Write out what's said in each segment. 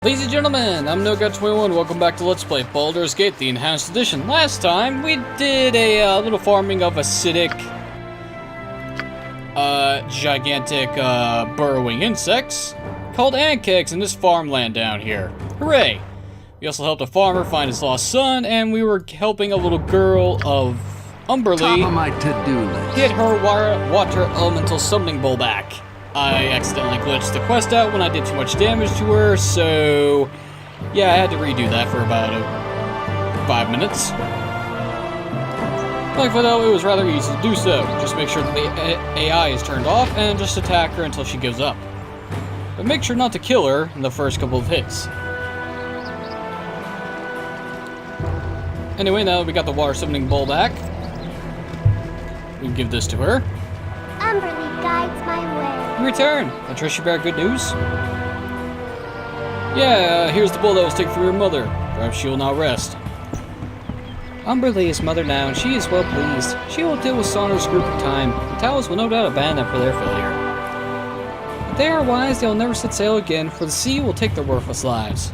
Ladies and gentlemen, I'm NoGod21. Welcome back to Let's Play Baldur's Gate, the Enhanced Edition. Last time, we did a little farming of acidic, gigantic, burrowing insects called ant-cakes in this farmland down here. Hooray! We also helped a farmer find his lost son, and we were helping a little girl of Umberly Top of my to-do list. get her water elemental summoning bowl back. I accidentally glitched the quest out when I did too much damage to her, so yeah, I had to redo that for about 5 minutes. Thankfully though, it was rather easy to do so. Just make sure that the AI is turned off and just attack her until she gives up. But make sure not to kill her in the first couple of hits. Anyway, now that we got the water summoning bowl back, we can give this to her. Umberly guides my way. In return, I trust you bear good news? Yeah, here's the bowl that was taken from your mother. Perhaps she will now rest. Umberly is mother now, and she is well pleased. She will deal with Sauner's group in time. The Towers will no doubt abandon them for their failure. If they are wise, they will never set sail again, for the sea will take their worthless lives.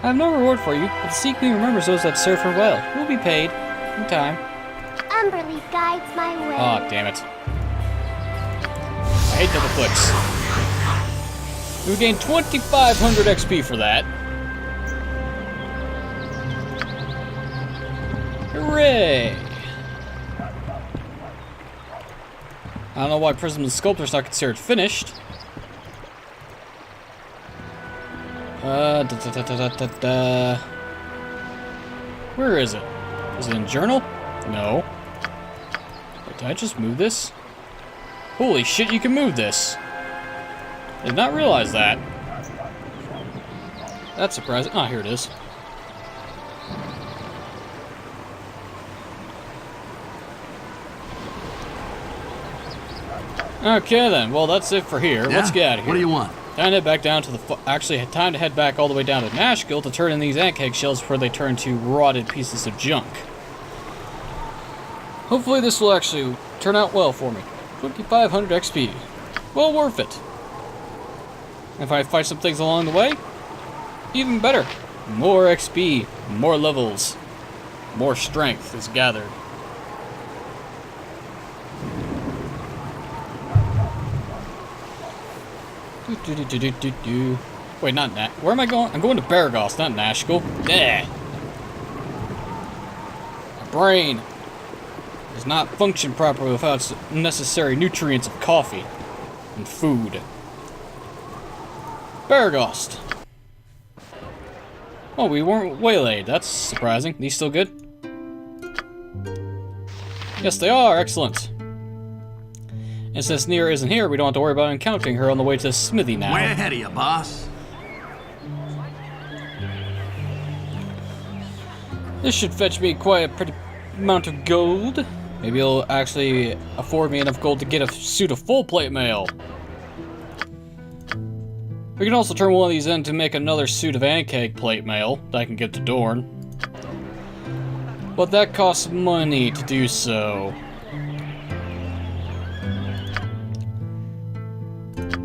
I have no reward for you, but the Sea Queen remembers those that serve her well. You will be paid in time. Umberly guides my way. Aw, damn it. I hate double clicks. We gained 2,500 XP for that. Hooray! I don't know why Prism of the Sculptor's not considered finished. Where is it? Is it in Journal? No. Wait, did I just move this? Holy shit, you can move this. Did not realize that. That's surprising. Oh, here it is. Okay then, well that's it for here. Yeah? Let's get out of here. What do you want? Time to head back down to the... Actually, time to head back all the way down to Nashville to turn in these ant cake shells before they turn to rotted pieces of junk. Hopefully this will actually turn out well for me. 2,500 XP. Well worth it. If I fight some things along the way, even better. More XP, more levels, more strength is gathered. Wait, not Nat. Where am I going? I'm going to Baragos, not Nashville. Yeah. My brain does not function properly without its necessary nutrients of coffee and food. Baragos. Oh, we weren't waylaid. That's surprising. These still good? Yes, they are. Excellent. And since Nia isn't here, we don't have to worry about encountering her on the way to the smithy now. Way ahead of you, boss. This should fetch me quite a pretty amount of gold. Maybe it'll actually afford me enough gold to get a suit of full plate mail. We can also turn one of these in to make another suit of ant-cake plate mail that I can give to Dorn. But that costs money to do so.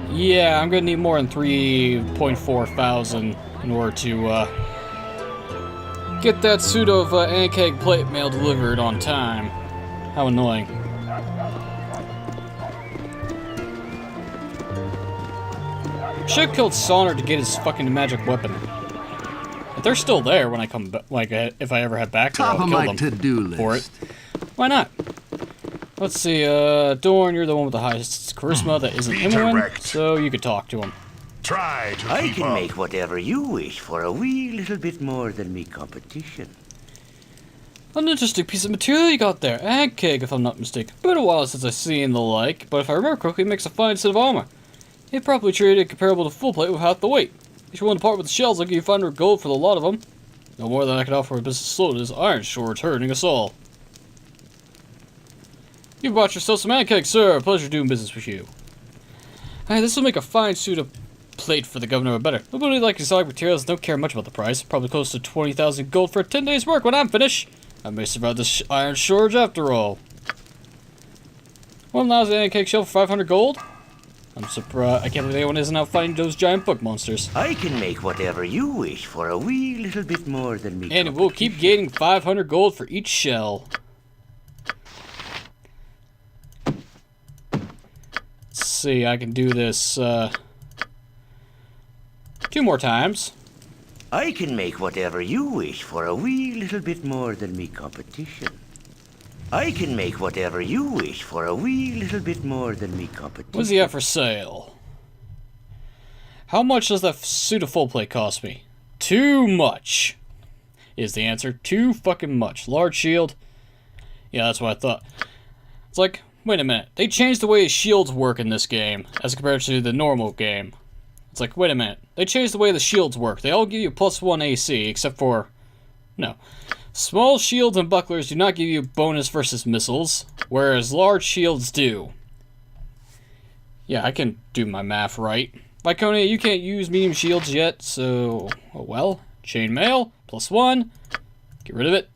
Yeah, I'm gonna need more than 3.4 thousand in order to get that suit of ant-cake plate mail delivered on time. How annoying. Should've killed Sauner to get his fucking magic weapon. If they're still there when I come back, like if I ever head back there, I'll kill them to-do list. for it. Why not? Let's see, Dorn, you're the one with the highest charisma that isn't Imoen, so you could talk to him. Try to I keep can up. make whatever you wish for a wee little bit more than me competition. An interesting piece of material you got there. Ant cake, if I'm not mistaken. Been a while since I've seen the like, but if I remember correctly, it makes a fine set of armor. It probably treated comparable to full plate with half the weight. If you want to part with the shells, I'll give you 500 gold for the lot of them. No more than I can offer a business load as iron swords hurting us all. You bought yourself some ant cake, sir. Pleasure doing business with you. Hey, this will make a fine suit of plate for the governor, or better. Nobody likes exotic materials and don't care much about the price. Probably close to 20,000 gold for 10 days' work when I'm finished. I may survive this iron shortage after all. One lousy ant cake shell for 500 gold? I'm surprised. I can't believe anyone isn't out fighting those giant book monsters. I can make whatever you wish for a wee little bit more than me. And we'll keep gaining 500 gold for each shell. Let's see, I can do this 2 more times. I can make whatever you wish for a wee little bit more than me competition. I can make whatever you wish for a wee little bit more than me competition. What's he have for sale? How much does that suit of full plate cost me? Too much is the answer. Too fucking much. Large shield. Yeah, that's what I thought. It's like, wait a minute. They changed the way shields work in this game as compared to the normal game. It's like, wait a minute. They changed the way the shields work. They all give you +1 AC, except for... No. Small shields and bucklers do not give you bonus versus missiles, whereas large shields do. Yeah, I can do my math right. Lyconia, you can't use medium shields yet, so... Oh well. Chainmail, +1. Get rid of it.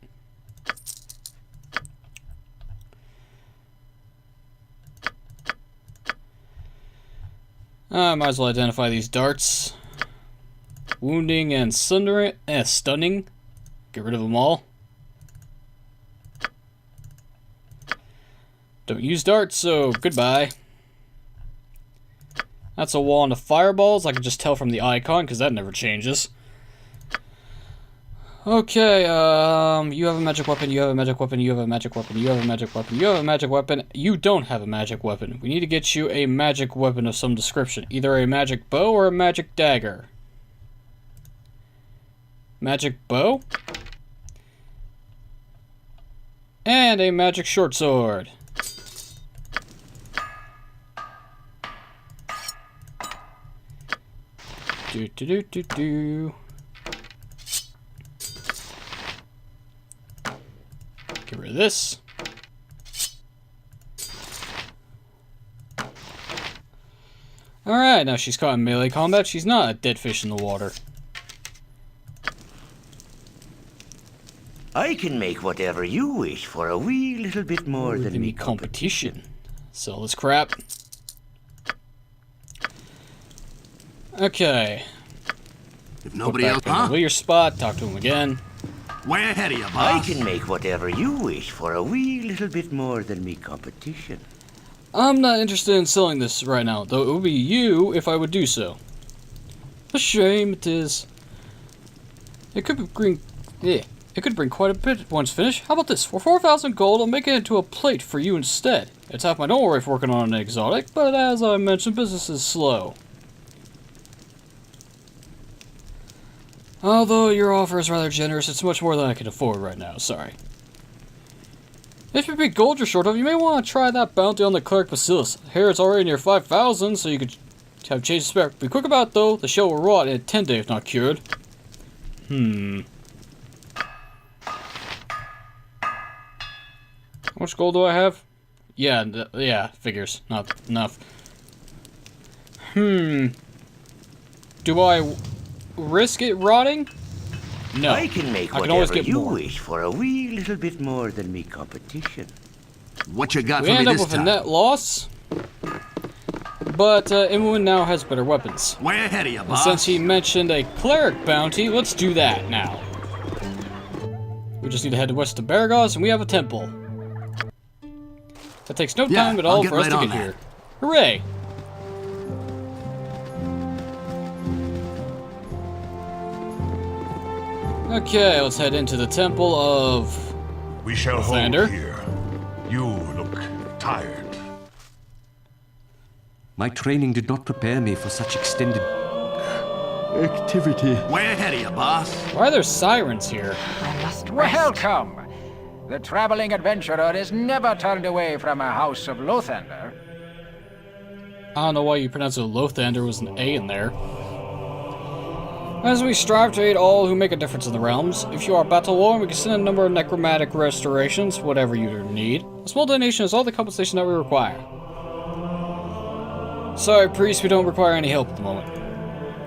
I might as well identify these darts. Wounding and stunning. Get rid of them all. Don't use darts, so goodbye. That's a wand of fireballs. I can just tell from the icon, because that never changes. Okay, you have a magic weapon, you have a magic weapon, you have a magic weapon, you have a magic weapon, you have a magic weapon. You don't have a magic weapon. We need to get you a magic weapon of some description. Either a magic bow or a magic dagger. Magic bow? And a magic short sword. Do. Get rid of this. Alright, now she's caught in melee combat. She's not a dead fish in the water. I can make whatever you wish for a wee little bit more than me competition. Sell this crap. Okay. If nobody else, Huh? Your spot. Talk to him again. Way ahead of you, boss. I can make whatever you wish for a wee little bit more than me competition. I'm not interested in selling this right now, though it would be you if I would do so. A shame it is. It could bring, it could bring quite a bit once finished. How about this? For 4,000 gold, I'll make it into a plate for you instead. It's half my normal rate for working on an exotic, but as I mentioned, business is slow. Although your offer is rather generous, it's much more than I can afford right now, sorry. If you pick gold you're short of, you may want to try that bounty on the cleric Bacillus. Here it's already near 5,000, so you could have change of spare. Be quick about it, though. The shell will rot in 10 days if not cured. How much gold do I have? Yeah, figures. Not enough. Do I risk it rotting? No. I can make whatever you wish for a wee little bit more than me competition. What you got we for me end up this with time? a net loss, but Imwin now has better weapons. Way ahead of you, And boss. since he mentioned a cleric bounty, let's do that now. We just need to head west to Baragos, and we have a temple. That takes no time at all for us to get here. Hooray! Okay, let's head into the temple of... We shall Lathander. hold here. You look tired. My training did not prepare me for such extended activity. Way ahead of you, boss. Why are there sirens here? I must rest. Welcome. The traveling adventurer is never turned away from a house of Lathander. I don't know why you pronounce it Lothander with an A in there. As we strive to aid all who make a difference in the realms, if you are battle-worn, we can send a number of necromantic restorations, whatever you need. A small donation is all the compensation that we require. Sorry, priest, we don't require any help at the moment.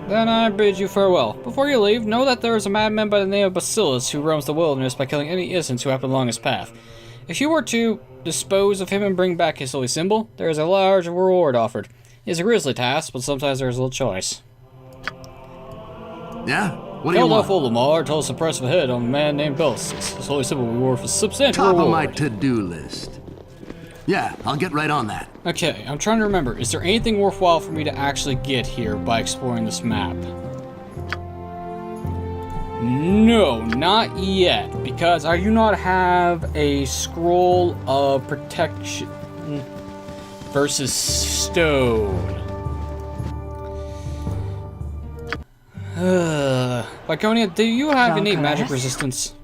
Then I bid you farewell. Before you leave, know that there is a madman by the name of Bacillus who roams the wilderness by killing any innocents who happen along his path. If you were to dispose of him and bring back his holy symbol, there is a large reward offered. It's a grisly task, but sometimes there's a little choice. Yeah? What do you Killed off want? Olimar, told us the price of a head on a man named Belsis. It's only simple we were for substantial Top reward. of my to-do list. Yeah, I'll get right on that. Okay, I'm trying to remember. Is there anything worthwhile for me to actually get here by exploring this map? No, not yet. Because I do not have a scroll of protection versus stone. Viconia, do you have any magic resistance?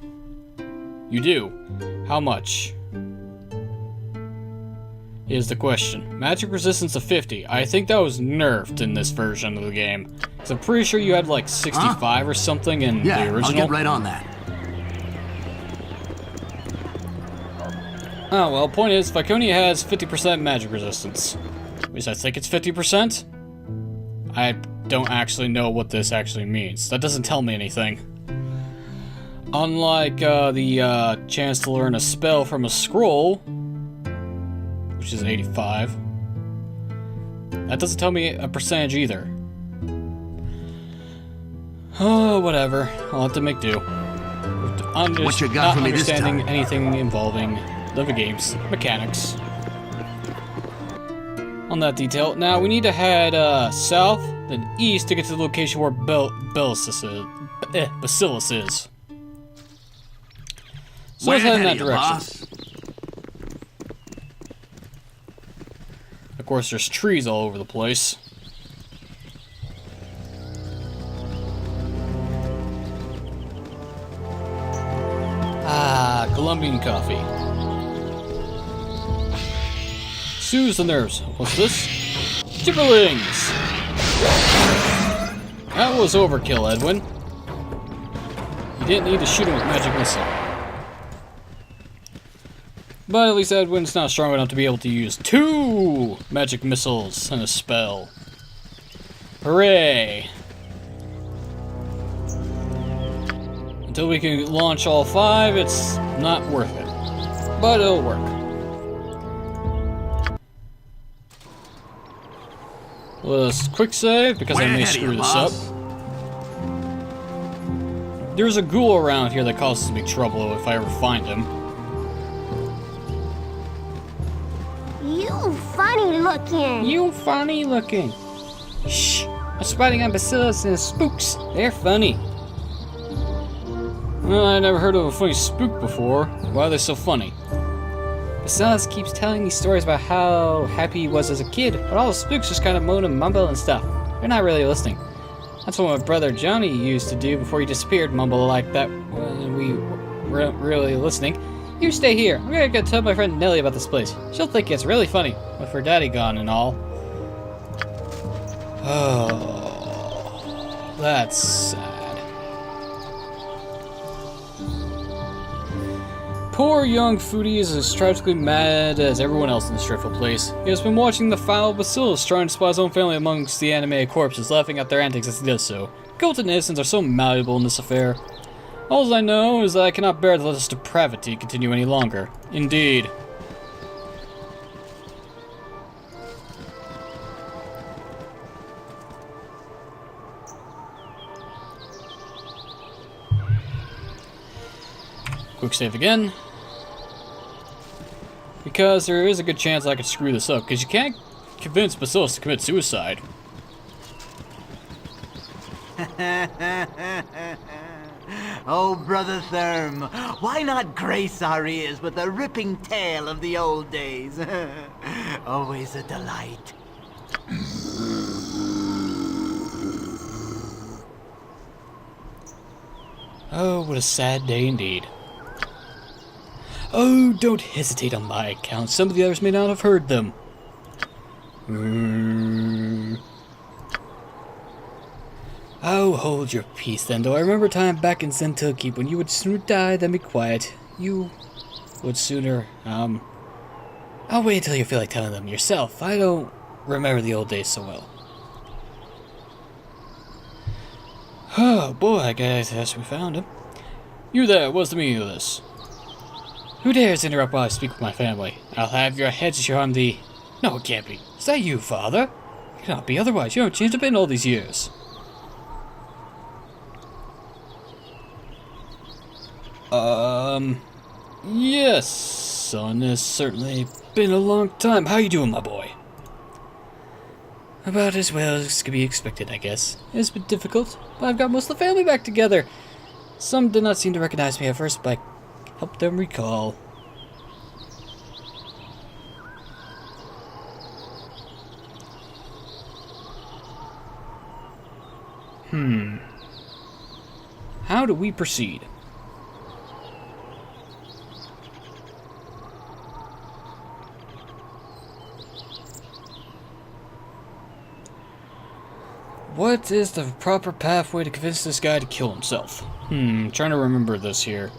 You do. How much? Is the question. Magic resistance of 50. I think that was nerfed in this version of the game. Because I'm pretty sure you had like 65 or something in Yeah, the original. I'll get right on that. Oh, well, point is, Viconia has 50% magic resistance. At least I think it's 50%. I don't actually know what this actually means. That doesn't tell me anything. Unlike the chance to learn a spell from a scroll, which is 85. That doesn't tell me a percentage either. Oh, whatever. I'll have to make do. I'm just What you got not for me this understanding time? anything involving the game's mechanics. On that detail. Now, we need to head south, then east to get to the location where Bacillus is. So let's head in that direction. Boss? Of course, there's trees all over the place. Ah, Colombian coffee. Soothes the nerves. What's this? Chipperlings! That was overkill, Edwin. You didn't need to shoot him with magic missile. But at least Edwin's not strong enough to be able to use 2 magic missiles and a spell. Hooray! Until we can launch all 5, it's not worth it. But it'll work. Let's quick save, because I Way may ahead of screw you, this up. boss. There's a ghoul around here that causes me trouble if I ever find him. You funny looking. You funny looking. Shh. I'm spotting on Bacillus and his spooks. They're funny. Well, I never heard of a funny spook before. Why are they so funny? Bacillus keeps telling me stories about how happy he was as a kid, but all the spooks just kind of moan and mumble and stuff. They're not really listening. That's what my brother Johnny used to do before he disappeared, mumble like that when we weren't really listening. You stay here. I'm gonna go tell my friend Nellie about this place. She'll think it's really funny, with her daddy gone and all. Oh, that's sad. Poor young Foodie is as tragically mad as everyone else in this dreadful place. He has been watching the foul Bacillus trying to spy his own family amongst the animated corpses, laughing at their antics as he does so. Guilt and innocence are so malleable in this affair. All I know is that I cannot bear to let this depravity continue any longer. Indeed. Quick save again. Because there is a good chance I could screw this up, because you can't convince Bacillus to commit suicide. Oh, Brother Therm, why not grace our ears with a ripping tale of the old days? Always a delight. Oh, what a sad day indeed. Oh, don't hesitate on my account. Some of the others may not have heard them. Oh, hold your peace then, though. I remember a time back in Zentilkeep when you would sooner die than be quiet. You would sooner, I'll wait until you feel like telling them yourself. I don't remember the old days so well. Oh, boy, I guess we found him. You there, what's the meaning of this? Who dares interrupt while I speak with my family? I'll have your heads shown the... No, it can't be. Is that you, Father? It cannot be otherwise. You haven't changed a bit in all these years. Yes, son, it's certainly been a long time. How you doing, my boy? About as well as could be expected, I guess. It's been difficult, but I've got most of the family back together. Some did not seem to recognize me at first, but I helped them recall. How do we proceed? What is the proper pathway to convince this guy to kill himself? Trying to remember this here.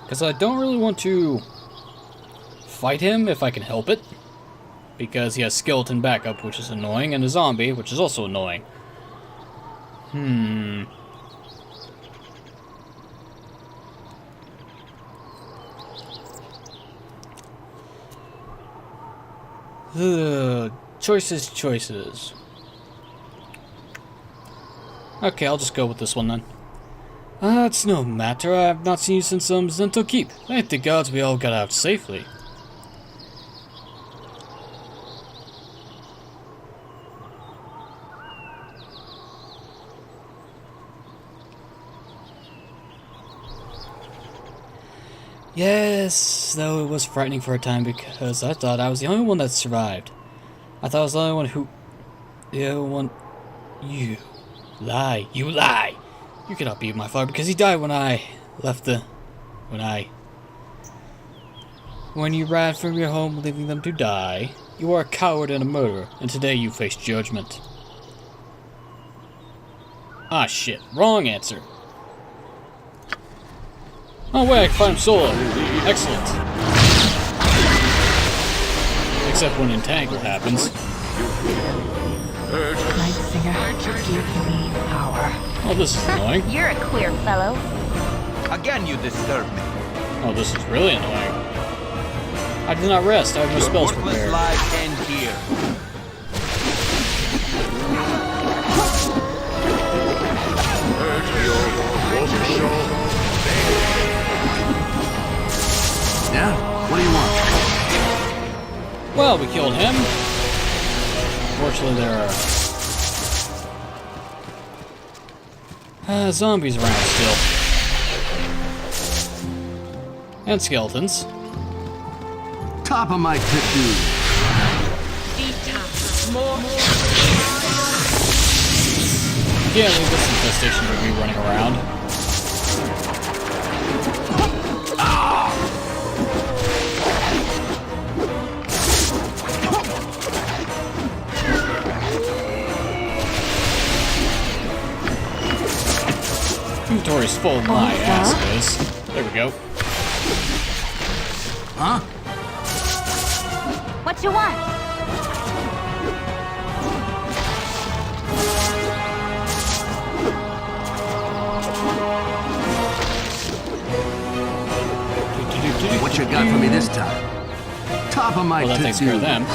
Because I don't really want to fight him if I can help it. Because he has skeleton backup, which is annoying, and a zombie, which is also annoying. Choices. Okay, I'll just go with this one then. It's no matter. I've not seen you since Zento Keep. Thank the gods we all got out safely. Yes, though it was frightening for a time because I thought I was the only one that survived. I thought I was the only one who... You lie. You lie! You cannot be my father because he died when I left the... When you ran from your home leaving them to die, you are a coward and a murderer, and today you face judgment. Ah shit, wrong answer. Oh wait, I can find him solo. Excellent. Except when entangle happens. Night Singer, give me power. Oh, this is annoying. You're a queer fellow. Again, you disturb me. Oh, this is really annoying. I did not rest. I have no spells prepared. Lives end here. Yeah? What do you want? Well, we killed him. Fortunately, there are zombies around still. And skeletons. Top of my pit, dude. Yeah, leave this infestation to be running around. Inventory's full, my ass is. There we go. Huh? What you want? What you got for me this time? Top of my Well, that pit, takes care of dude. them.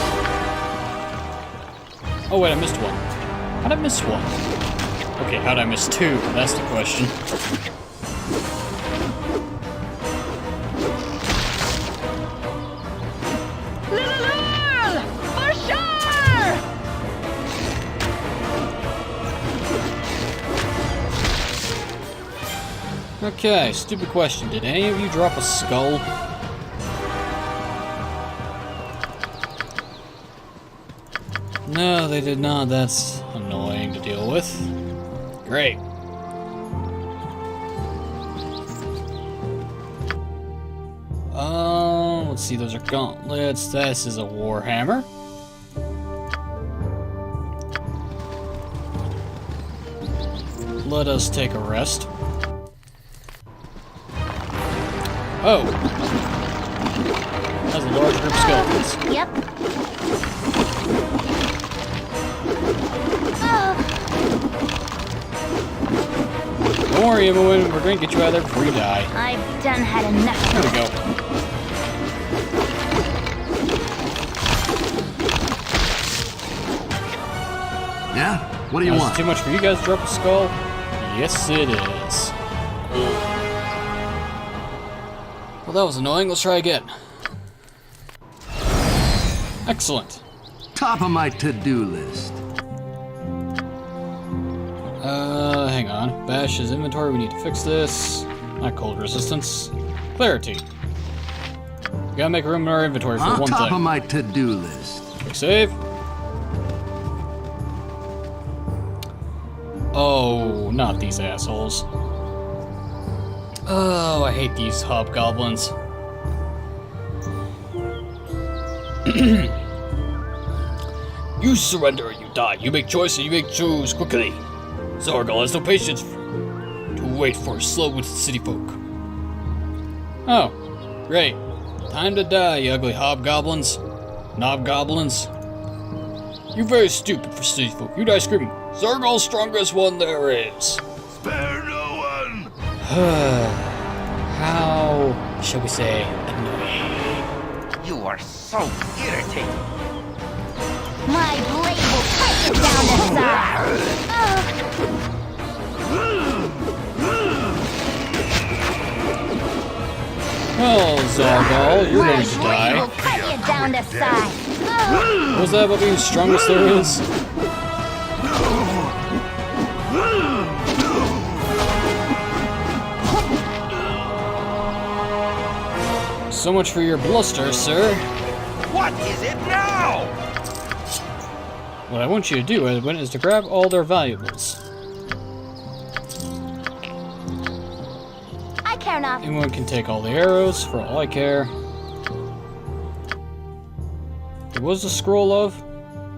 Oh wait, I missed one. How'd I miss one? Okay, how'd I miss two? That's the question. For sure! Okay, stupid question. Did any of you drop a skull? No, they did not. That's annoying to deal with. Great. Let's see, those are gauntlets. This is a warhammer. Let us take a rest. Oh! That's a large group of skeletons. Yep. Oh, Don't worry, Emma, we're going to get you out of there before you die. I've done had enough. There we go. Yeah? What do you Is want? it too much for you guys to drop a skull? Yes, it is. Well, that was annoying. Let's try again. Excellent. Top of my to-do list. Hang on. Bash is inventory. We need to fix this. Not cold resistance. Clarity. We gotta make room in our inventory for one Top thing. of my to-do list. Quick save. Oh, not these assholes. Oh, I hate these hobgoblins. You surrender or you die. You make choice and you make choose quickly. Zorgal has no patience to wait for slow-witted city folk. Oh, great. Time to die, you ugly hobgoblins. Knobgoblins. You're very stupid for city folk. You die screaming, Zorgal's strongest one there is. Spare no one! How shall we say annoying? You are so irritating. My blade will cut you down to size. Well, Zorgal, you're My going to blade will die. cut you down to size. What was that about being strongest there is? So much for your bluster, sir. What is it now? What I want you to do, Edwin, is to grab all their valuables. I care not. Anyone can take all the arrows, for all I care. There was a scroll of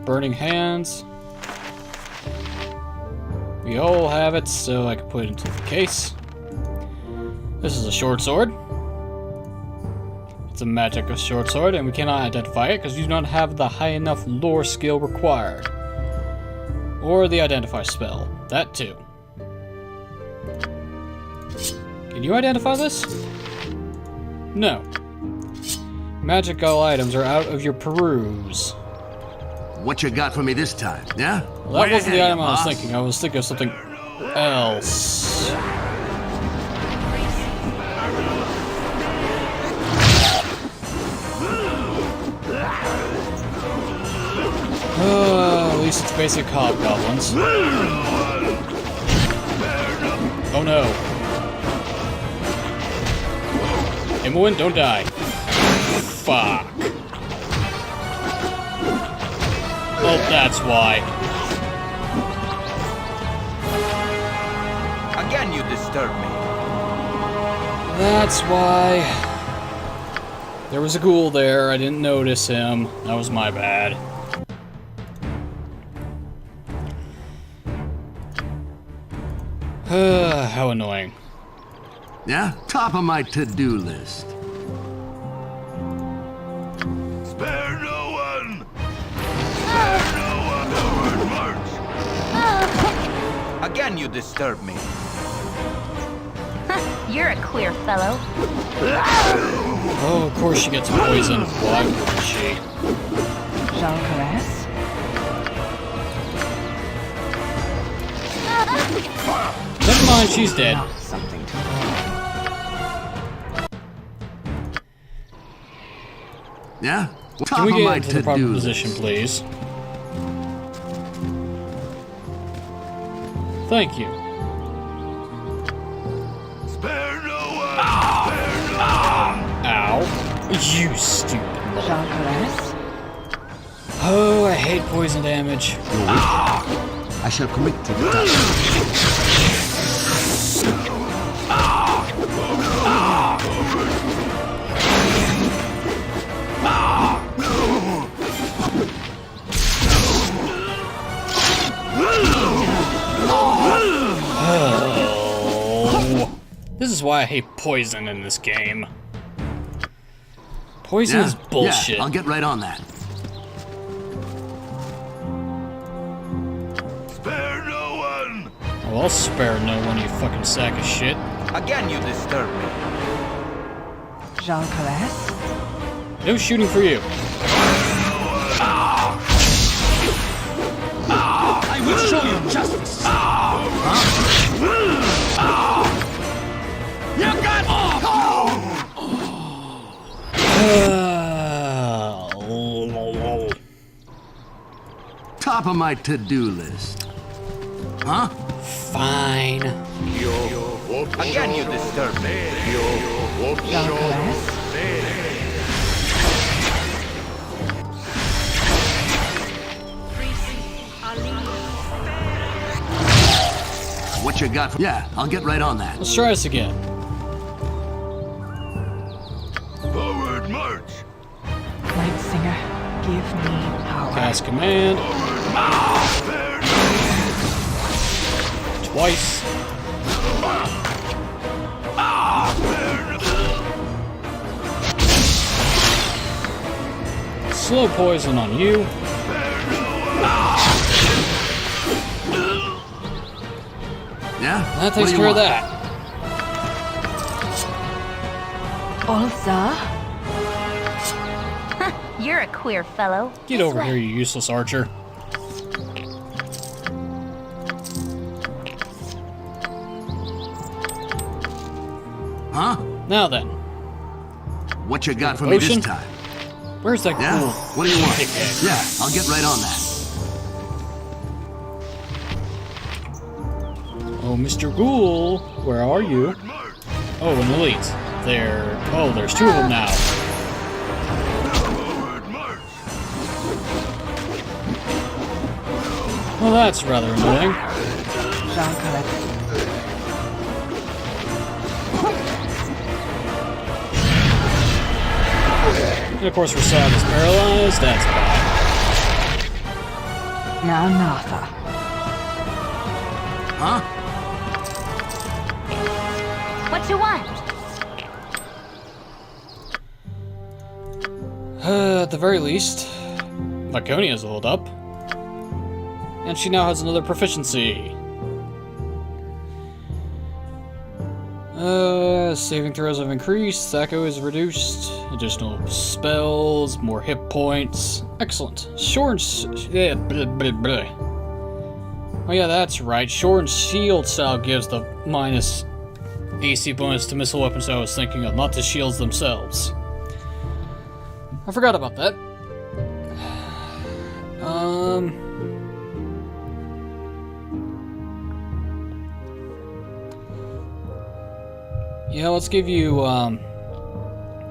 burning hands. We all have it, so I can put it into the case. This is a short sword. It's a magic short sword, and we cannot identify it because we do not have the high enough lore skill required. Or the identify spell. That too. Can you identify this? No. Magical items are out of your peruse. What you got for me this time, yeah? Well, that Way wasn't the ahead, item I was boss. thinking. I was thinking of something else. At least it's basic hobgoblins. Oh no. Imoen, don't die. Fuck. Oh, that's why. Again, you disturb me. That's why. There was a ghoul there. I didn't notice him. That was my bad. How annoying. Yeah? Top of my to-do list. Spare no one! Spare no one! Forward march! Again, you disturb me. You're a queer fellow. Oh, of course she gets poisoned. Why wouldn't she? Jean Caress? Never mind, she's dead. Not something to learn. Yeah? Can Top we of get my into the proper to-do position, list. please? Thank you. Spare no one! Spare no one! Ow. You stupid mother. Jean Caress? Oh, I hate poison damage. I shall commit to the task. Oh. This is why I hate poison in this game. Poison is bullshit. Yeah, I'll get right on that. Spare no one! Well, I'll spare no one, you fucking sack of shit. Again, you disturb me. Jean Caress? No shooting for you. I will top of my to-do list. Huh? Fine. Again, you disturb me. Shall caress? What you got? Yeah, I'll get right on that. Let's try this again. Forward march. Night Singer, give me power. Cast command. Twice. Slow poison on you. Yeah? That takes care of that. Ulza? You're a queer fellow. Get over here, you useless archer. Huh? Now then, What you got for me Potion? this time? where's that Yeah? cool What do you want? pickaxe? Yeah, I'll get right on that. Oh, Mr. Ghoul, where are you? Oh, an elite. There. Oh, there's two of them now. Forward march. Well, that's rather annoying. Shall caress? And of course, Rasad is paralyzed. That's bad. Now Natha. Huh? What you want? At the very least, Laconia's leveled up. And she now has another proficiency. Saving throws have increased, Thaco is reduced, additional spells, more hit points. Excellent. Yeah, oh yeah, that's right. Shortened shield style gives the minus AC bonus to missile weapons I was thinking of, not to shields themselves. I forgot about that. Yeah, let's give you,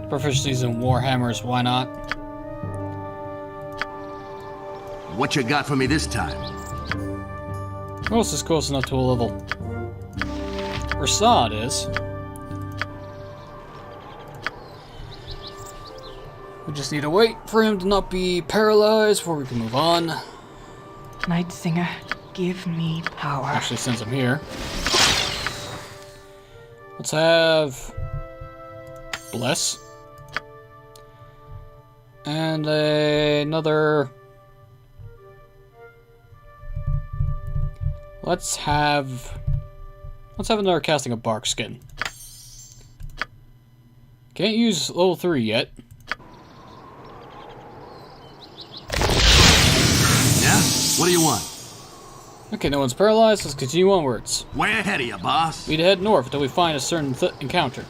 proficiencies in Warhammers, why not? What you got for me this time? Who else is close enough to a level? Rasad is. We just need to wait for him to not be paralyzed before we can move on. Night Singer, give me power. Actually, since I'm here, let's have Bless. And another... Let's have another casting of Bark Skin. Can't use level 3 yet. Yeah? What do you want? Okay, no one's paralyzed. Let's continue onwards. Way ahead of you, boss. We'd head north until we find a certain encounter.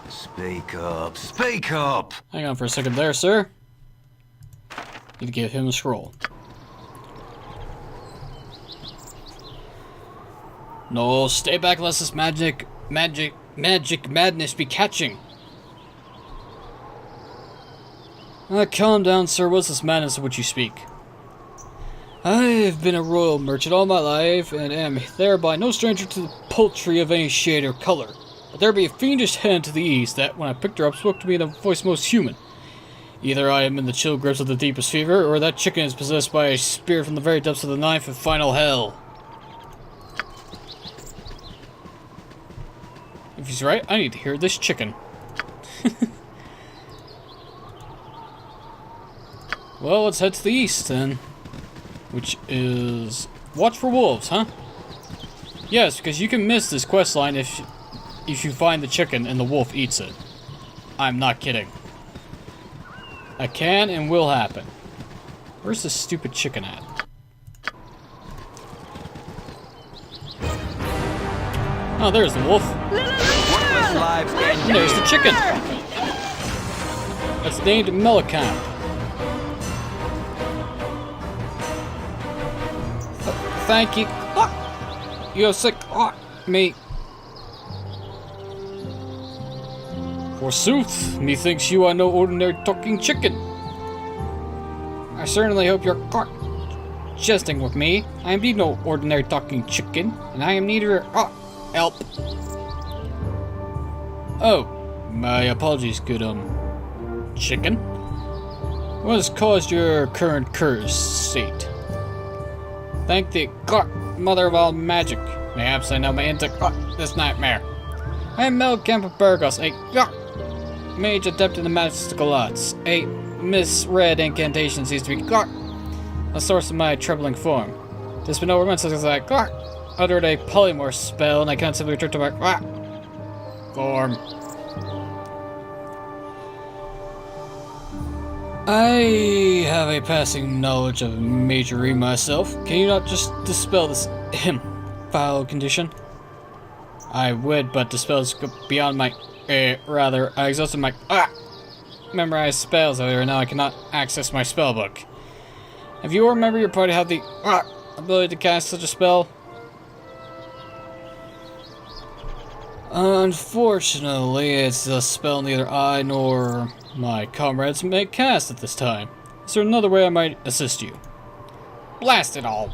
Speak up. Speak up. Hang on for a second there, sir. Need to give him a scroll. No, stay back lest this magic madness be catching. Calm down, sir. What's this madness of which you speak? I've been a royal merchant all my life, and am thereby no stranger to the poultry of any shade or color. But there be a fiendish hand to the east that, when I picked her up, spoke to me in a voice most human. Either I am in the chill grips of the deepest fever, or that chicken is possessed by a spirit from the very depths of the ninth and final hell. If he's right, I need to hear this chicken. Well, let's head to the east then. Which is... watch for wolves, huh? Yes, because you can miss this questline if you find the chicken and the wolf eats it. I'm not kidding. That can and will happen. Where's this stupid chicken at? Oh, there's the wolf. And there's the chicken. That's named Melicamp. thank you. You're sick. Me. Forsooth, methinks you are no ordinary talking chicken. I certainly hope you're jesting with me. I am indeed no ordinary talking chicken, and I am neither help. Oh, my apologies, good chicken. What has caused your current cursed state? Thank the mother of all magic. Perhaps I know my into this nightmare. I am Mel Kemp of Burgos, a mage adept in the magical arts. A misread incantation seems to be a source of my troubling form. There's been over months since I uttered a polymorph spell, and I can't simply return to my form. I have a passing knowledge of magery myself. Can you not just dispel this foul condition? I would, but dispels go beyond my rather. I exhausted my memorized spells earlier. Now I cannot access my spellbook. Have you or a member of your party have the ability to cast such a spell? Unfortunately, it's a spell neither I nor my comrades may cast at this time. Is there another way I might assist you? Blast it all!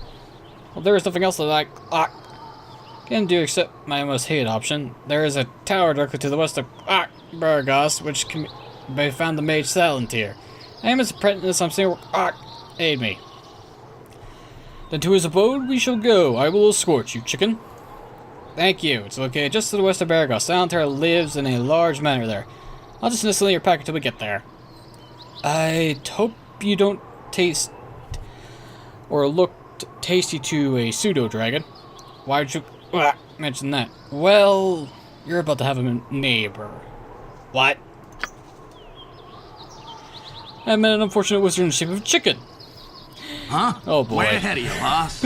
Well, there is nothing else that I can do except my most hated option. There is a tower directly to the west of Burgos, which can be found the mage Salantir. I am his apprentice. I'm saying aid me. Then to his abode we shall go. I will escort you, chicken. Thank you. It's located just to the west of Burgos. Salantir lives in a large manor there. I'll just instantly your pack until we get there. I hope you don't taste or look tasty to a pseudo-dragon. Why would you mention that? Well, you're about to have a neighbor. What? I met an unfortunate wizard in the shape of a chicken. Huh? Oh boy. Way ahead of you, boss.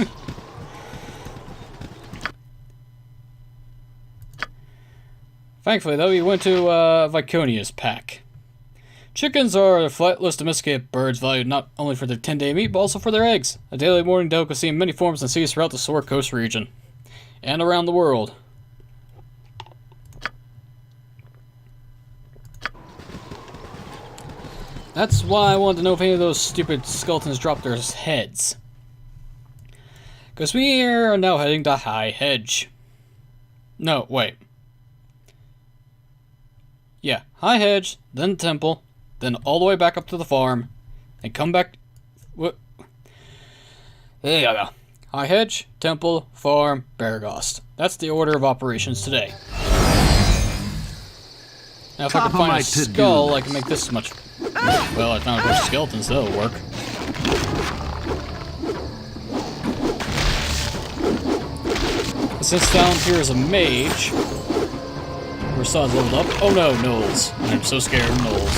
Thankfully, though, we went to Viconia's pack. Chickens are flightless domesticated birds valued not only for their 10-day meat, but also for their eggs. A daily morning delicacy in many forms and seas throughout the Sore Coast region. And around the world. That's why I wanted to know if any of those stupid skeletons dropped their heads. Because we are now heading to High Hedge. No, wait. Yeah, High Hedge, then Temple, then all the way back up to the farm, and come back. What? There you go. High Hedge, Temple, Farm, Baragost. That's the order of operations today. Now, if I can find a skull, I can make this much. Well, I found a bunch of skeletons, that'll work. Since Salantir is a mage, Rasad's leveled up. Oh no, gnolls. I'm so scared of gnolls.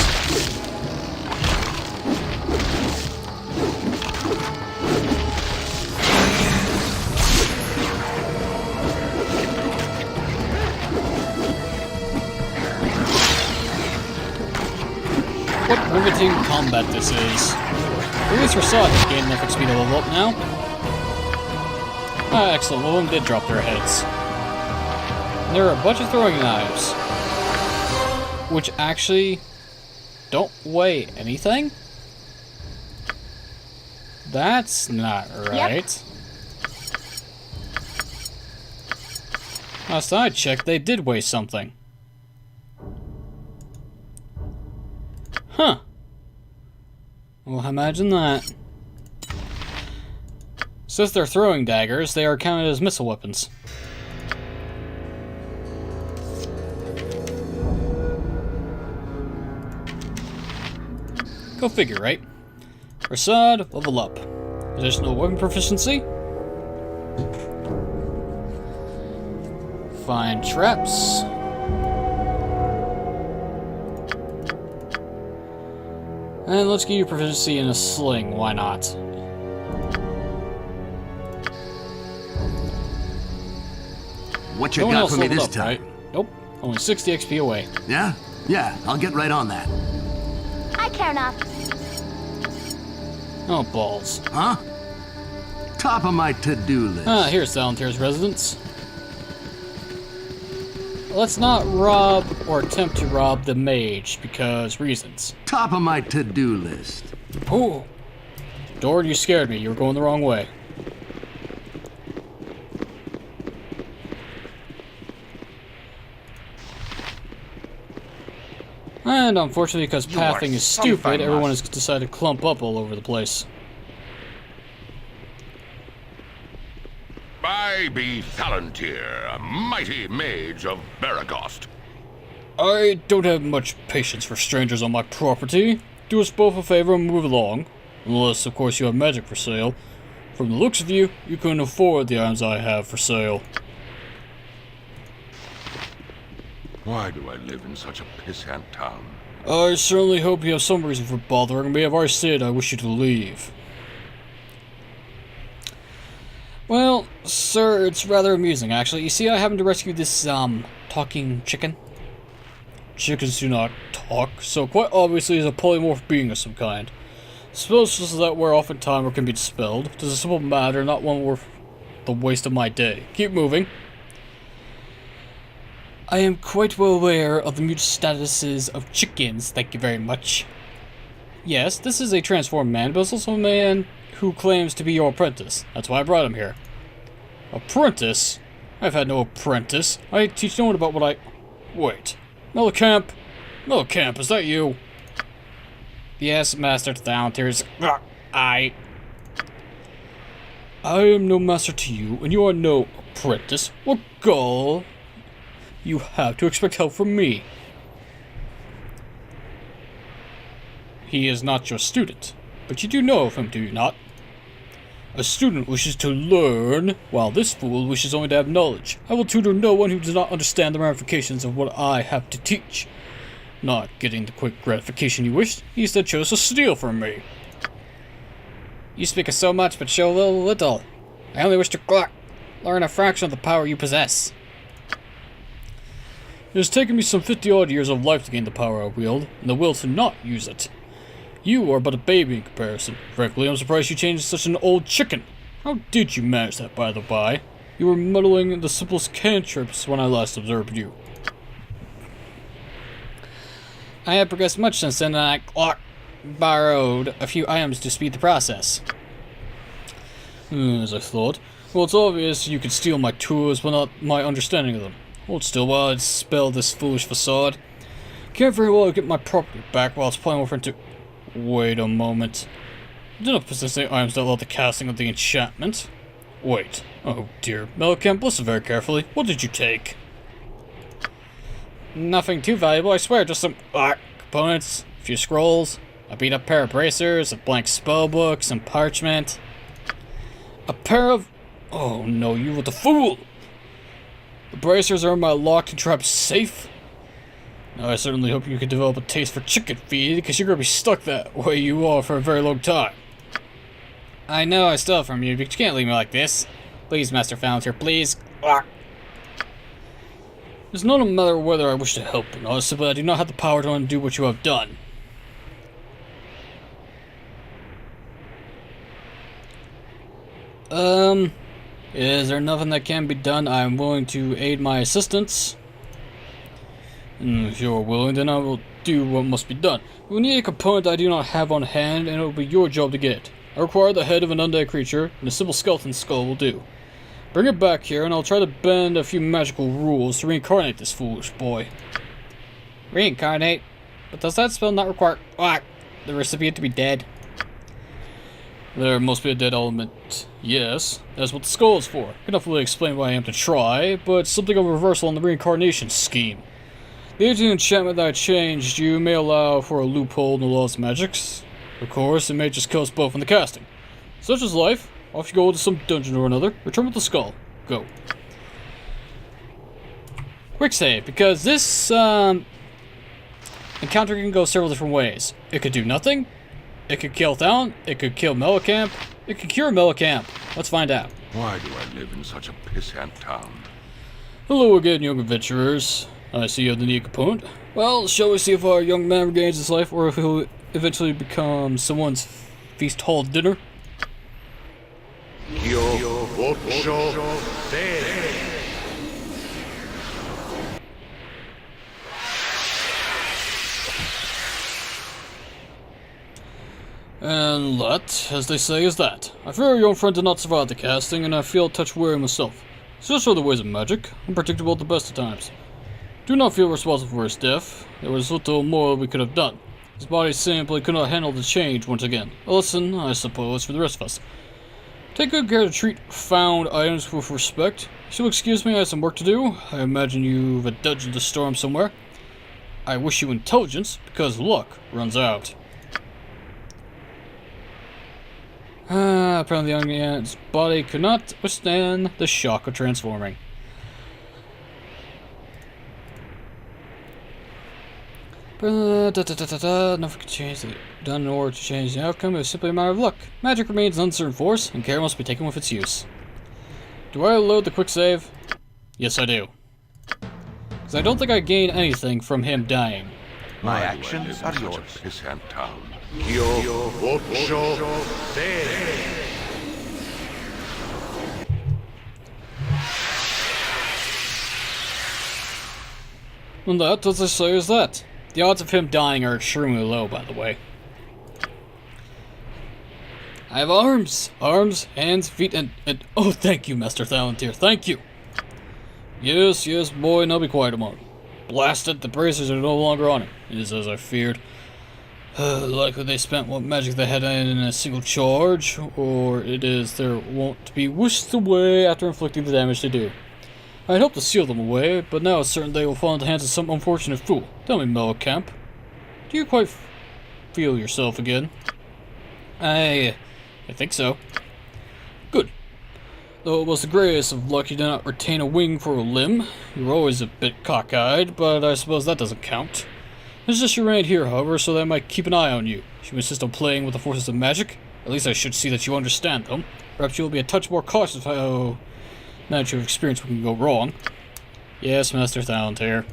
What riveting combat this is. At least Rasad has gained enough XP to level up now. Ah, excellent. One of them did drop their heads. And there are a bunch of throwing knives. Which actually don't weigh anything? That's not right. Yep. Last I checked, they did weigh something. Huh. Well, imagine that. Since they're throwing daggers, they are counted as missile weapons. Go figure, right? Rasad, level up. Additional weapon proficiency. Find traps. And let's get you proficiency in a sling, why not? What you got for me this time? Right? Nope, only 60 XP away. Yeah? Yeah, I'll get right on that. I care not. Oh, balls. Huh? Top of my to-do list. Ah, here's Salantir's residence. Let's not rob or attempt to rob the mage, because reasons. Top of my to-do list. Ooh. Dord, you scared me. You were going the wrong way. And unfortunately, because pathing is stupid, everyone has decided to clump up all over the place. I be Palantir, a mighty mage of Baragost. I don't have much patience for strangers on my property. Do us both a favor and move along. Unless, of course, you have magic for sale. From the looks of you, you couldn't afford the items I have for sale. Why do I live in such a pissant town? I certainly hope you have some reason for bothering me. I've already said I wish you to leave. Well, sir, it's rather amusing, actually. You see, I happened to rescue this, talking chicken. Chickens do not talk, so quite obviously is a polymorph being of some kind. Suppose this is that wear off in time or can be dispelled. It is a simple matter, not one worth the waste of my day. Keep moving. I am quite well aware of the mutant statuses of chickens, thank you very much. Yes, this is a transformed man, but it's also a man who claims to be your apprentice. That's why I brought him here. Apprentice? I've had no apprentice. I teach no one about what I... Wait. Mellicamp? Mellicamp, is that you? Yes, Master Thalanters. I am no master to you, and you are no apprentice. What gall you have to expect help from me? He is not your student, but you do know of him, do you not? A student wishes to learn, while this fool wishes only to have knowledge. I will tutor no one who does not understand the ramifications of what I have to teach. Not getting the quick gratification you wished, he instead chose to steal from me. You speak of so much, but show little. I only wish to learn a fraction of the power you possess. It has taken me some 50-odd years of life to gain the power I wield, and the will to not use it. You are but a baby in comparison. Frankly, I'm surprised you changed such an old chicken. How did you manage that, by the by? You were muddling the simplest cantrips when I last observed you. I have progressed much since then, and I borrowed a few items to speed the process. As I thought. Well, it's obvious you could steal my tools, but not my understanding of them. Hold still while I dispel this foolish facade. Can't very well get my property back while it's playing over into... Wait a moment. I do not possess any items that allow the casting of the enchantment. Wait. Oh dear. Mellicamp, listen very carefully. What did you take? Nothing too valuable, I swear. Just some components, a few scrolls, a beat up pair of bracers, a blank spellbook, some parchment. A pair of... Oh no, you were the fool! The bracers are in my locked and trapped safe. Now I certainly hope you can develop a taste for chicken feed, because you're going to be stuck that way you are for a very long time. I know I stole from you, but you can't leave me like this. Please, Master Palantir, please. It's not a matter whether I wish to help or not, simply I do not have the power to undo what you have done. Is there nothing that can be done? I am willing to aid my assistance. If you are willing, then I will do what must be done. We need a component I do not have on hand, and it will be your job to get it. I require the head of an undead creature, and a simple skeleton skull will do. Bring it back here, and I'll try to bend a few magical rules to reincarnate this foolish boy. Reincarnate? But does that spell not require the recipient to be dead? There must be a dead element. Yes, that's what the skull is for. I cannot fully explain why I am to try, but something of a reversal in the reincarnation scheme. The aging enchantment that I changed you may allow for a loophole in the laws of magics. Of course, it may just kill us both in the casting. Such is life. Off you go to some dungeon or another. Return with the skull. Go. Quick save, because this encounter can go several different ways. It could do nothing. It could kill Thalon. It could kill Mellicamp. It could cure Mellicamp. Let's find out. Why do I live in such a pissant town? Hello again, young adventurers. I see you have the need component. Well, shall we see if our young man regains his life, or if he'll eventually become someone's feast hall dinner? Your And that, as they say, is that. I fear your young friend did not survive the casting, and I feel a touch weary myself. Such are the ways of magic, unpredictable at the best of times. Do not feel responsible for his death. There was little more we could have done. His body simply could not handle the change once again. A lesson, I suppose, for the rest of us. Take good care to treat found items with respect. If you'll excuse me, I have some work to do. I imagine you've a dodged the storm somewhere. I wish you intelligence, because luck runs out. Apparently the young man's body could not withstand the shock of transforming. Nothing can change the done in order to change the outcome. It was simply a matter of luck. Magic remains an uncertain force, and care must be taken with its use. Do I load the quick save? Yes, I do. Because I don't think I gain anything from him dying. My actions are yours. Pissant town. And that, as I say, is that. The odds of him dying are extremely low, by the way. I have arms! Arms, hands, feet, and oh, thank you, Master Thalantir, thank you! Yes, yes, boy, now be quiet a moment. Blast it, the bracers are no longer on him. It is as I feared. Likely they spent what magic they had in a single charge, or it is their wont to be whisked away after inflicting the damage they do. I had hoped to seal them away, but now it's certain they will fall into the hands of some unfortunate fool. Tell me, Mellencamp, do you quite feel yourself again? I think so. Good. Though it was the greatest of luck you did not retain a wing for a limb. You were always a bit cockeyed, but I suppose that doesn't count. There's just your right here, however, so that I might keep an eye on you. If you insist on playing with the forces of magic, at least I should see that you understand them. Perhaps you'll be a touch more cautious how now that you've experienced what can go wrong. Yes, Master Thalantir.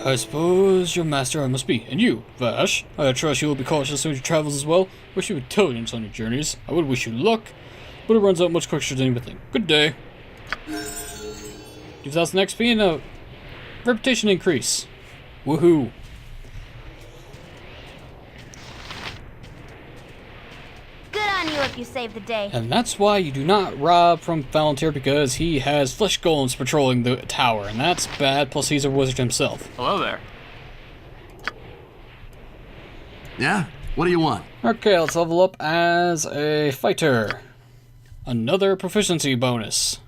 I suppose your master I must be. And you, Vash, I trust you will be cautious on your travels as well. Wish you intelligence on your journeys. I would wish you luck, but it runs out much quicker than you would think. Good day. 2,000 XP and a reputation increase. Woohoo. Good on you if you save the day. And that's why you do not rob from Palantir, because he has flesh golems patrolling the tower, and that's bad, plus he's a wizard himself. Hello there. Yeah? What do you want? Okay, let's level up as a fighter. Another proficiency bonus.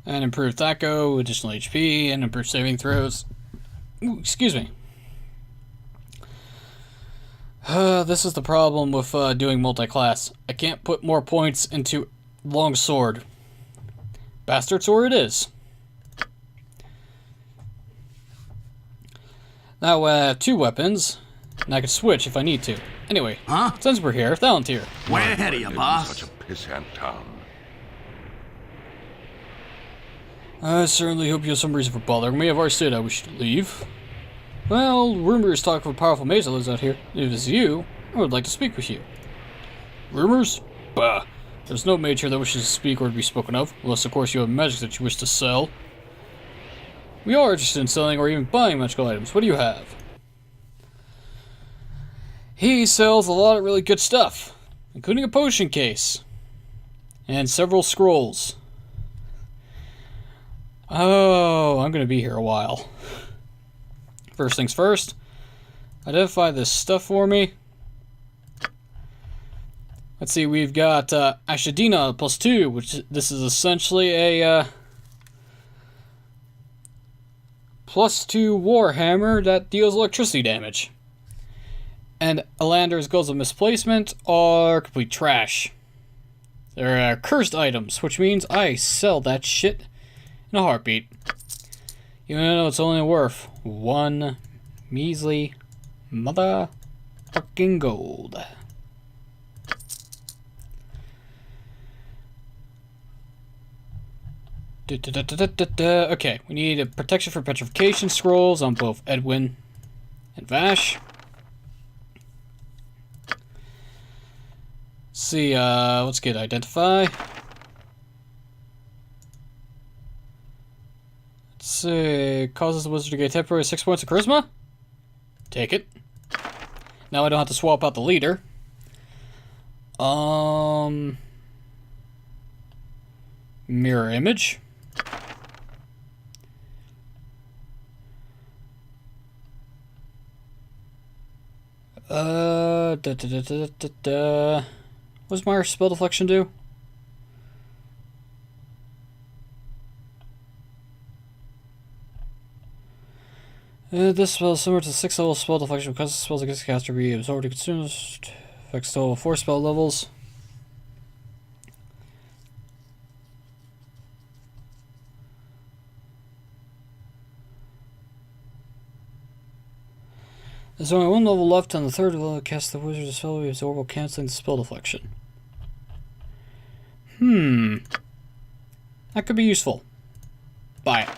And improved THAC0, additional HP, and improved saving throws. Ooh, excuse me. This is the problem with doing multi-class. I can't put more points into longsword. Bastard sword it is. Now I have 2 weapons, and I can switch if I need to. Anyway, since we're here, Thalantir. Way ahead of you, boss. Such a pissant town. I certainly hope you have some reason for bothering me. I've already said I wish to leave. Well, rumors talk of a powerful mage that lives out here. If it's you, I would like to speak with you. Rumors? Bah. There's no mage here that wishes to speak or to be spoken of, unless of course you have magic that you wish to sell. We are interested in selling or even buying magical items. What do you have? He sells a lot of really good stuff, including a potion case. And several scrolls. Oh, I'm gonna be here a while. First things first, identify this stuff for me. Let's see, we've got Ashadina +2, which this is essentially a +2 Warhammer that deals electricity damage. And Elander's Goals of Misplacement are complete trash. They're cursed items, which means I sell that shit in a heartbeat. Even though it's only worth 1 measly motherfucking gold. Okay, we need a protection for petrification scrolls on both Edwin and Vash. See, let's get identify. Let's see, causes the wizard to get temporary 6 points of charisma. Take it. Now I don't have to swap out the leader. Mirror image. What does my spell deflection do? This spell is similar to 6th level spell deflection because the spells against the caster be absorbed and consumed. Affects total 4 spell levels. There's only 1 level left on the 3rd level to cast the wizard's spell will be absorbed while cancelling the spell deflection. That could be useful. Buy it.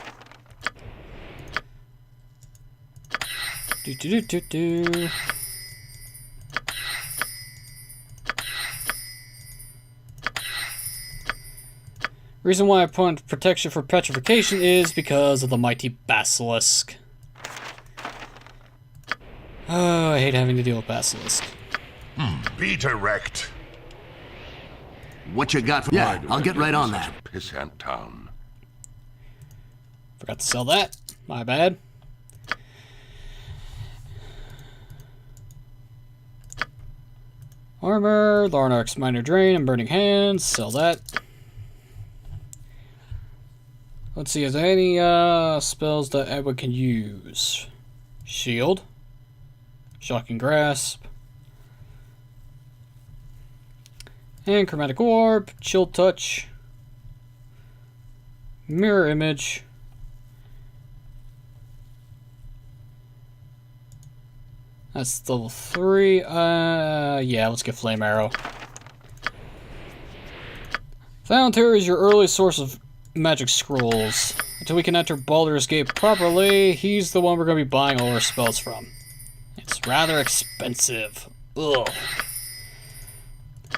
Reason why I put protection for petrification is because of the mighty basilisk. Oh, I hate having to deal with basilisk. Be direct. What you got? Yeah, I'll get right on that. Pissant town. Forgot to sell that. My bad. Armor, Larnark's Minor Drain, and Burning Hands. Sell that. Let's see, is there any spells that Edward can use? Shield. Shocking Grasp. And Chromatic Orb. Chill Touch. Mirror Image. That's level 3. Yeah, let's get Flame Arrow. Volunteer is your early source of magic scrolls. Until we can enter Baldur's Gate properly, he's the one we're going to be buying all our spells from. It's rather expensive. Ugh.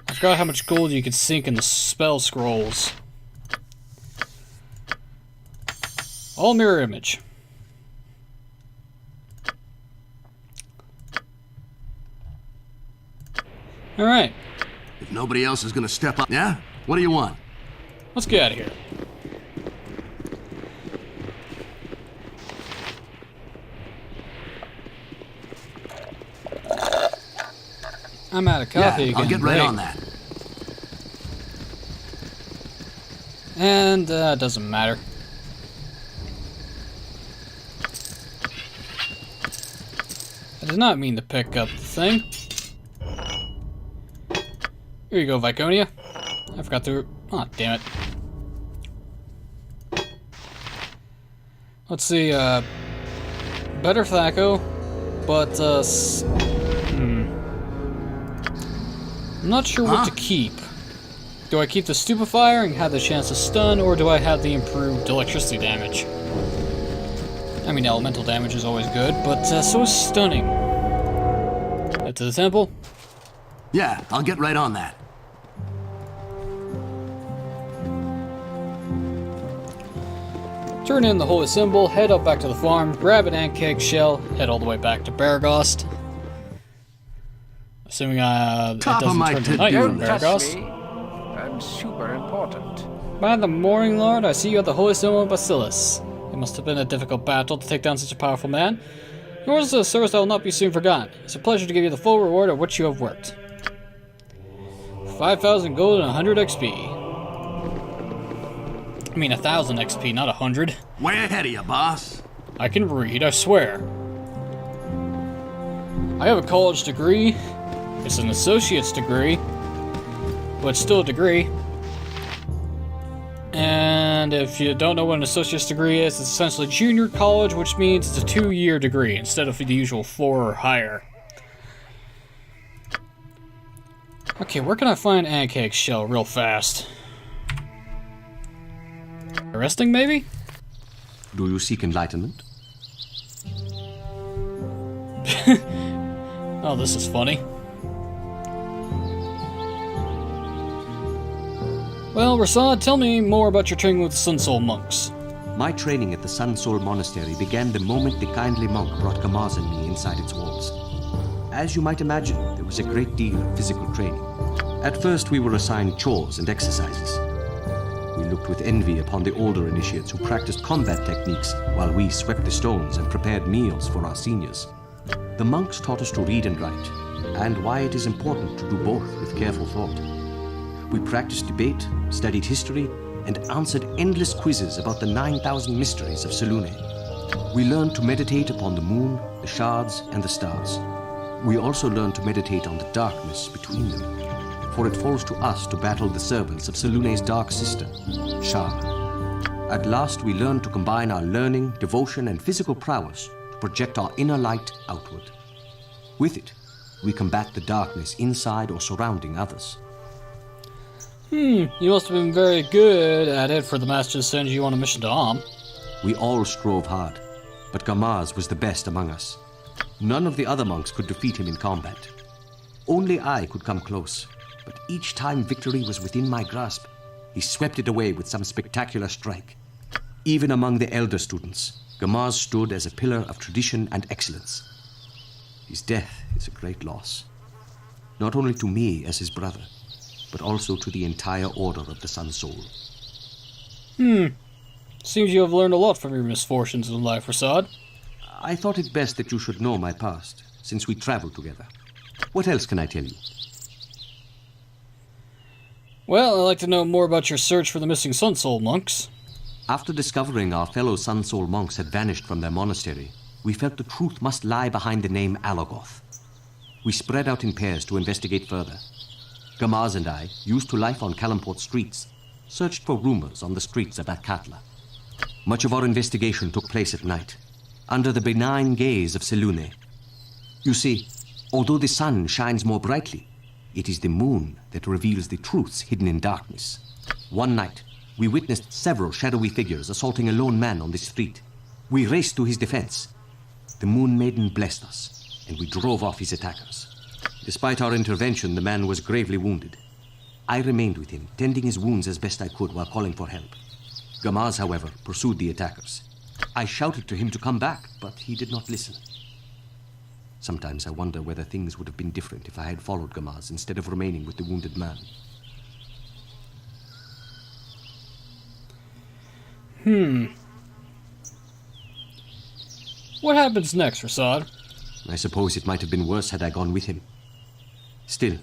I forgot how much gold you could sink in the spell scrolls. All mirror image. Alright. If nobody else is gonna step up, yeah? What do you want? Let's get out of here. I'm out of coffee again. I'll get right on that. And, doesn't matter. I did not mean to pick up the thing. Here you go, Viconia. I forgot to... Oh, damn it. Let's see, better Thaco, but, I'm not sure what to keep. Do I keep the Stupefier and have the chance to stun, or do I have the improved electricity damage? I mean, elemental damage is always good, but so is stunning. Head to the temple. Yeah, I'll get right on that. Turn in the holy symbol, head up back to the farm, grab an ant shell, head all the way back to Baragos. Assuming it doesn't turn to night from Baragos. I'm super important. By the Morning Lord, I see you at the holy symbol of Basilis. It must have been a difficult battle to take down such a powerful man. Yours is a service that will not be soon forgotten. It's a pleasure to give you the full reward of which you have worked. 5,000 gold and 100 XP. I mean 1,000 XP, not 100. Way ahead of you, boss. I can read, I swear. I have a college degree. It's an associate's degree, but it's still a degree. And if you don't know what an associate's degree is, it's essentially junior college, which means it's a 2-year degree instead of the usual 4 or higher. Okay, where can I find Ancake's shell real fast? Resting, maybe? Do you seek enlightenment? Oh, this is funny. Well, Rasad, tell me more about your training with the Sun Soul monks. My training at the Sun Soul Monastery began the moment the kindly monk brought Gamaz and me inside its walls. As you might imagine, there was a great deal of physical training. At first, we were assigned chores and exercises. We looked with envy upon the older initiates who practiced combat techniques while we swept the stones and prepared meals for our seniors. The monks taught us to read and write, and why it is important to do both with careful thought. We practiced debate, studied history, and answered endless quizzes about the 9,000 mysteries of Selûne. We learned to meditate upon the moon, the shards, and the stars. We also learned to meditate on the darkness between them, for it falls to us to battle the servants of Selûne's dark sister, Shah. At last, we learned to combine our learning, devotion, and physical prowess to project our inner light outward. With it, we combat the darkness inside or surrounding others. You must have been very good at it for the master to send you on a mission to Am. We all strove hard, but Gamaz was the best among us. None of the other monks could defeat him in combat. Only I could come close, but each time victory was within my grasp, he swept it away with some spectacular strike. Even among the elder students, Gamaz stood as a pillar of tradition and excellence. His death is a great loss, not only to me as his brother, but also to the entire Order of the Sun Soul. Seems you have learned a lot from your misfortunes in life, Rasad. I thought it best that you should know my past, since we traveled together. What else can I tell you? Well, I'd like to know more about your search for the missing Sun Soul monks. After discovering our fellow Sun Soul monks had vanished from their monastery, we felt the truth must lie behind the name Alagoth. We spread out in pairs to investigate further. Gamaz and I, used to life on Kalamport streets, searched for rumors on the streets of Atkatla. Much of our investigation took place at night, under the benign gaze of Selûne. You see, although the sun shines more brightly, it is the moon that reveals the truths hidden in darkness. One night, we witnessed several shadowy figures assaulting a lone man on the street. We raced to his defense. The Moon Maiden blessed us, and we drove off his attackers. Despite our intervention, the man was gravely wounded. I remained with him, tending his wounds as best I could while calling for help. Gamaz, however, pursued the attackers. I shouted to him to come back, but he did not listen. Sometimes I wonder whether things would have been different if I had followed Gamaz instead of remaining with the wounded man. What happens next, Rasad? I suppose it might have been worse had I gone with him. Still,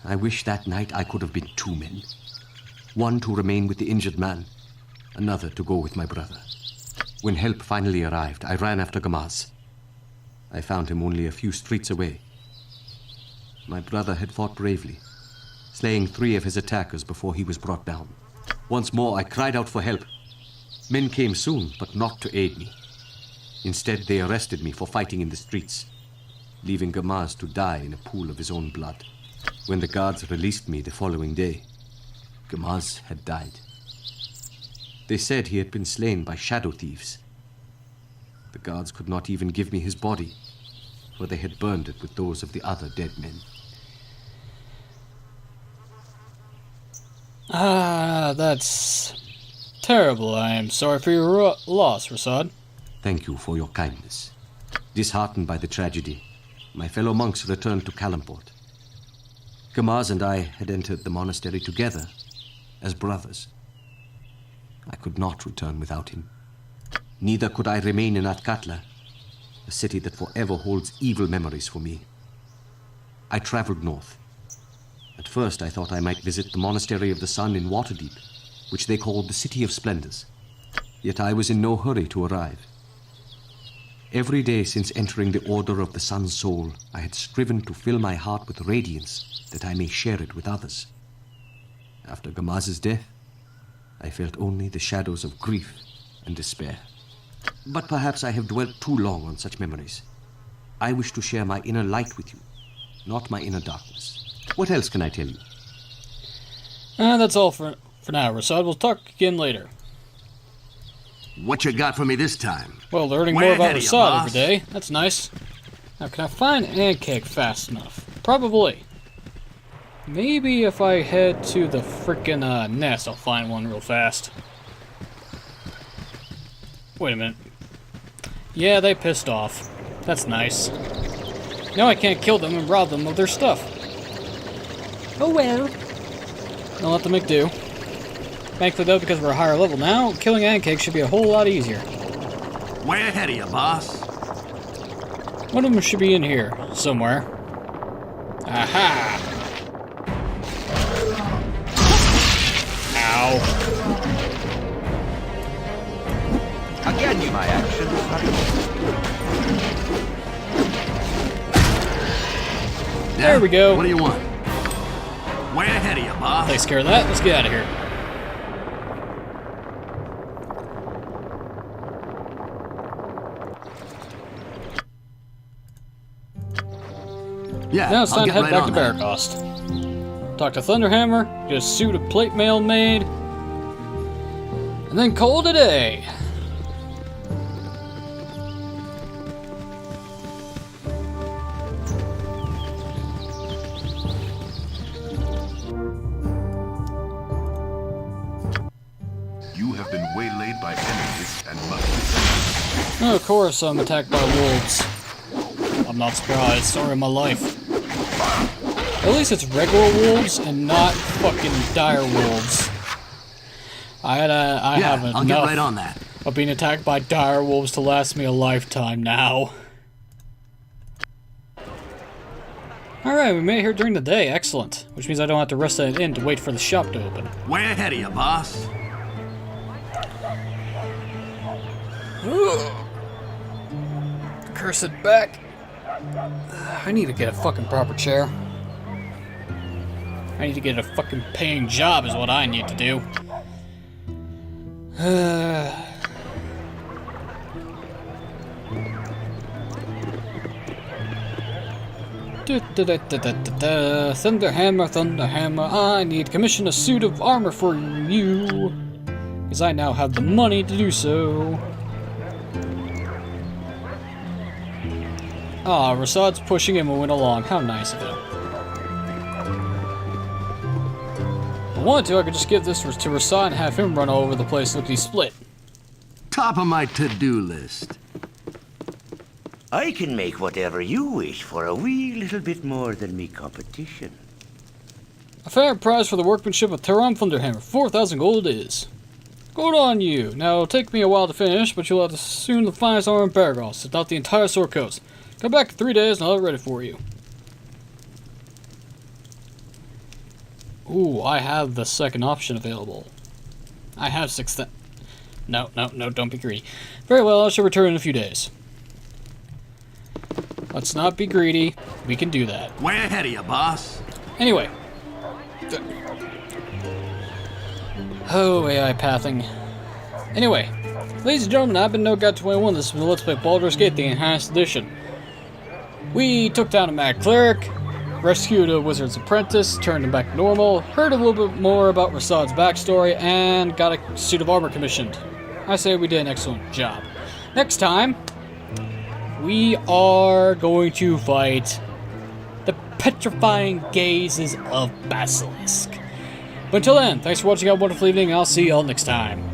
I wish that night I could have been two men. One to remain with the injured man, another to go with my brother. When help finally arrived, I ran after Gamaz. I found him only a few streets away. My brother had fought bravely, slaying 3 of his attackers before he was brought down. Once more, I cried out for help. Men came soon, but not to aid me. Instead, they arrested me for fighting in the streets, leaving Gamaz to die in a pool of his own blood. When the guards released me the following day, Gamaz had died. They said he had been slain by shadow thieves. The guards could not even give me his body, for they had burned it with those of the other dead men. That's terrible. I am sorry for your loss, Rasad. Thank you for your kindness. Disheartened by the tragedy, my fellow monks returned to Kalamport. Gamaz and I had entered the monastery together, as brothers. I could not return without him. Neither could I remain in Atkatla, a city that forever holds evil memories for me. I traveled north. At first I thought I might visit the Monastery of the Sun in Waterdeep, which they called the City of Splendors. Yet I was in no hurry to arrive. Every day since entering the Order of the Sun Soul, I had striven to fill my heart with radiance that I may share it with others. After Gamaz's death, I felt only the shadows of grief and despair. But perhaps I have dwelt too long on such memories. I wish to share my inner light with you, not my inner darkness. What else can I tell you? That's all for now, Rasad. We'll talk again later. What you got for me this time? Well, learning Way more about ahead of you, Rasad boss. every day. That's nice. Now, can I find an ant cake fast enough? Probably. Maybe if I head to the frickin' nest, I'll find one real fast. Wait a minute. Yeah, they pissed off. That's nice. Now I can't kill them and rob them of their stuff. Oh well. I'll let them make do. Thankfully though, because we're a higher level now, killing Ancake should be a whole lot easier. Way ahead of you, boss. One of them should be in here, somewhere. Aha! Ow. Again, you my action. There we go. What do you want? Way ahead of you, boss. Takes care of that. Let's get out of here. Yeah, Now it's time to head right back to that. Barakost. Talk to Thunderhammer, get a suit of plate mail made, and then call it a day. You have been waylaid by enemies and must be. Oh, of course, I'm attacked by wolves. I'm not surprised. Story of my life. At least it's regular wolves and not fucking dire wolves. I have I'll get enough right on that. of being attacked by dire wolves to last me a lifetime now. Alright, we made it here during the day. Excellent. Which means I don't have to rest at an inn to wait for the shop to open. Way ahead of you, boss. Cursed back. I need to get a fucking proper chair. I need to get a fucking paying job is what I need to do. Thunderhammer, Thunderhammer, I need to commission a suit of armor for you. Because I now have the money to do so. Ah, Rasad's pushing him and went along. How nice of him. If I wanted to, I could just give this to Rasad and have him run all over the place lickety split. Top of my to-do list. I can make whatever you wish for a wee little bit more than me competition. A fair price for the workmanship of Taram Thunderhammer. 4,000 gold it is. Good on you. Now, it'll take me a while to finish, but you'll have to soon the finest armor in Barakost, if not the entire Sword Coast. Come back in 3 days and I'll have it ready for you. Ooh, I have the second option available. I have 6,000. No, don't be greedy. Very well, I shall return in a few days. Let's not be greedy. We can do that. Way ahead of you, boss. Anyway. Oh, AI pathing. Anyway, ladies and gentlemen, I've been NoGod21. This is the Let's Play Baldur's Gate, the Enhanced Edition. We took down a mad cleric, rescued a wizard's apprentice, turned him back normal, heard a little bit more about Rasad's backstory, and got a suit of armor commissioned. I say we did an excellent job. Next time, we are going to fight the petrifying gazes of Basilisk. But until then, thanks for watching. Have a wonderful evening, and I'll see y'all next time.